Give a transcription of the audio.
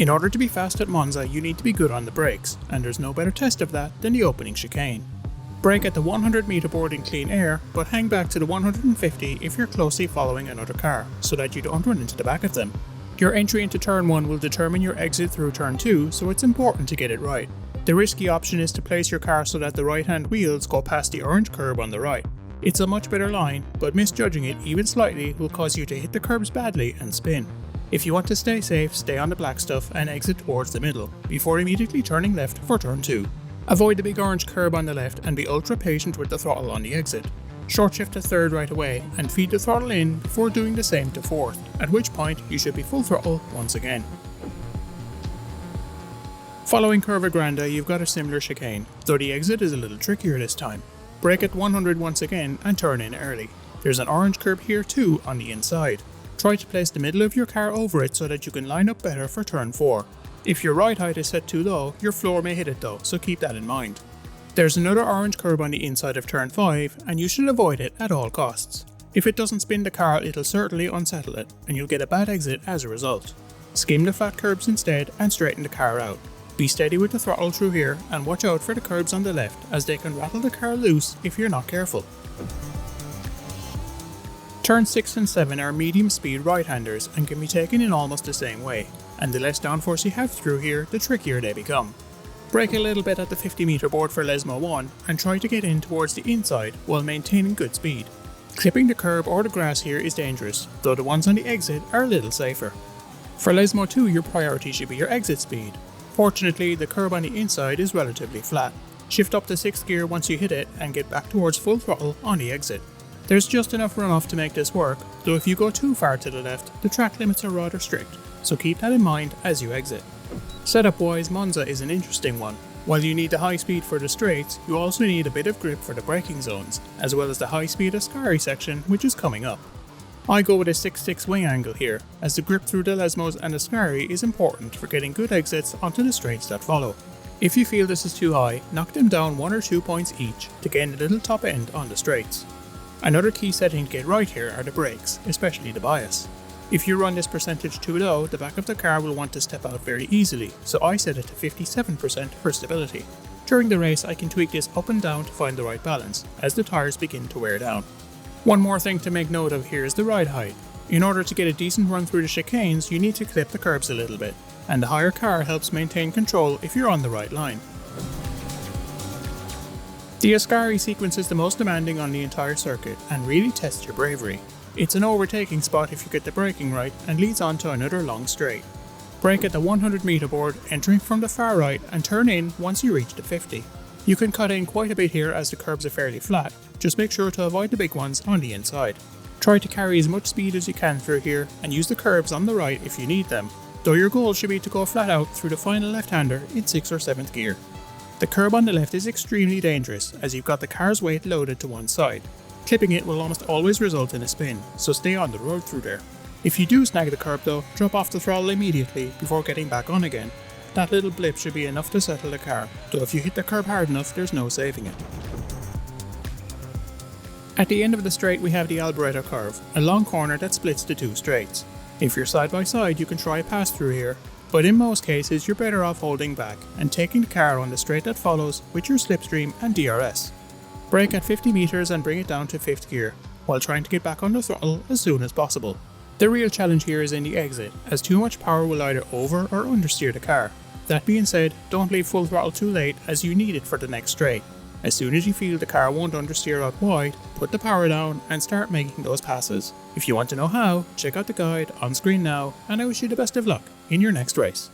In order to be fast at Monza, you need to be good on the brakes, and there's no better test of that than the opening chicane. Brake at the 100 meter board in clean air, but hang back to the 150 if you're closely following another car, so that you don't run into the back of them. Your entry into turn 1 will determine your exit through turn 2, so it's important to get it right. The risky option is to place your car so that the right hand wheels go past the orange curb on the right. It's a much better line, but misjudging it even slightly will cause you to hit the curbs badly and spin. If you want to stay safe, stay on the black stuff and exit towards the middle, before immediately turning left for turn 2. Avoid the big orange curb on the left and be ultra patient with the throttle on the exit. Short shift to third right away and feed the throttle in before doing the same to fourth, at which point you should be full throttle once again. Following Curva Grande, you've got a similar chicane, though the exit is a little trickier this time. Brake at 100 once again and turn in early. There's an orange curb here too on the inside. Try to place the middle of your car over it so that you can line up better for turn 4. If your ride height is set too low, your floor may hit it though, so keep that in mind. There's another orange curb on the inside of turn 5 and you should avoid it at all costs. If it doesn't spin the car, it'll certainly unsettle it and you'll get a bad exit as a result. Skim the flat curbs instead and straighten the car out. Be steady with the throttle through here and watch out for the curbs on the left as they can rattle the car loose if you're not careful. Turns 6 and 7 are medium speed right-handers and can be taken in almost the same way, and the less downforce you have through here, the trickier they become. Brake a little bit at the 50 meter board for Lesmo 1 and try to get in towards the inside while maintaining good speed. Clipping the curb or the grass here is dangerous, though the ones on the exit are a little safer. For Lesmo 2, your priority should be your exit speed. Fortunately, the curb on the inside is relatively flat. Shift up to 6th gear once you hit it and get back towards full throttle on the exit. There's just enough runoff to make this work, though if you go too far to the left, the track limits are rather strict, so keep that in mind as you exit. Setup-wise, Monza is an interesting one. While you need the high speed for the straights, you also need a bit of grip for the braking zones, as well as the high speed Ascari section, which is coming up. I go with a 6-6 wing angle here, as the grip through the Lesmos and Ascari is important for getting good exits onto the straights that follow. If you feel this is too high, knock them down 1 or 2 points each to gain a little top end on the straights. Another key setting to get right here are the brakes, especially the bias. If you run this percentage too low, the back of the car will want to step out very easily, so I set it to 57% for stability. During the race I can tweak this up and down to find the right balance, as the tyres begin to wear down. One more thing to make note of here is the ride height. In order to get a decent run through the chicanes, you need to clip the curbs a little bit, and the higher car helps maintain control if you're on the right line. The Ascari sequence is the most demanding on the entire circuit and really tests your bravery. It's an overtaking spot if you get the braking right and leads on to another long straight. Brake at the 100 meter board, entering from the far right and turn in once you reach the 50. You can cut in quite a bit here as the curbs are fairly flat, just make sure to avoid the big ones on the inside. Try to carry as much speed as you can through here and use the curbs on the right if you need them, though your goal should be to go flat out through the final left-hander in 6th or 7th gear. The curb on the left is extremely dangerous as you've got the car's weight loaded to one side. Clipping it will almost always result in a spin, so stay on the road through there. If you do snag the curb though, drop off the throttle immediately before getting back on again. That little blip should be enough to settle the car, though if you hit the curb hard enough there's no saving it. At the end of the straight we have the Alboretto curve, a long corner that splits the two straights. If you're side by side you can try a pass through here, but in most cases you're better off holding back and taking the car on the straight that follows with your slipstream and DRS. Brake at 50 meters and bring it down to 5th gear, while trying to get back on the throttle as soon as possible. The real challenge here is in the exit, as too much power will either over or understeer the car. That being said, don't leave full throttle too late as you need it for the next straight. As soon as you feel the car won't understeer out wide, put the power down and start making those passes. If you want to know how, check out the guide on screen now, and I wish you the best of luck in your next race.